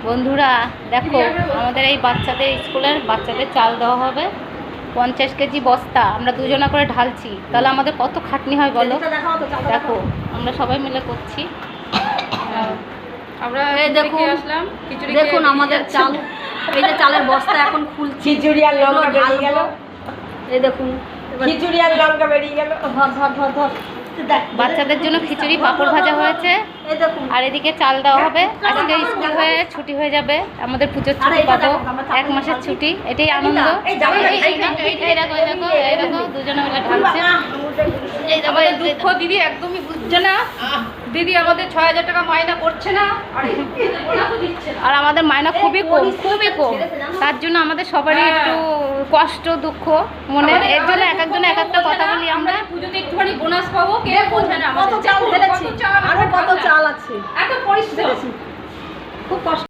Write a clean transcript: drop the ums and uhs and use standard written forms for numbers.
বন্ধুরা দেখো, আমাদের এই বাচ্চাদের স্কুলের বাচ্চাদের চাল দেওয়া হবে 50 কেজি বস্তা। আমরা দুজনা করে ঢালছি, তাহলে আমাদের কত খাটনি হয় বলো। দেখো আমরা সবাই মিলে করছি। আমরা আসলাম দেখুন আমাদের চাল, এই যে চালের বস্তা এখন খুলছি। খিচুড়ি আর লঙ্কা বেরিয়ে গেল। এই দেখুন খিচুড়ি আর লঙ্কা বেরিয়ে গেল। ধর বাচ্চাদের জন্য খিচুড়ি পাঁপড় ভাজা হয়েছে, এই দেখুন। আর এদিকে চাল দেওয়া হবে। আজকে স্কুল হয়ে ছুটি হয়ে যাবে, আমাদের পুজোর ছুটি পাবো, 1 মাসের ছুটি। এটাই আনন্দ। এই দেখো দুজনে মিলে ঢালছে। আমাদের দুঃখ দিদি একদমই বুঝছে না। দিদি আমাদের 6000 টাকা মাইনা করছে না, আর আমাদের মাইনা খুবই কম, খুবই কম। তার জন্য আমাদের সবারই একটু কষ্ট দুঃখ মনে। এর জন্য এক একজনে এক একটা কথা বলি। আমরা পুজোতে একটুখানি বোনাস পাবো, কে বোঝে না কত চাল ফেলেছি, আরো কত চাল আছে। এত পরিশ্রম, খুব কষ্ট।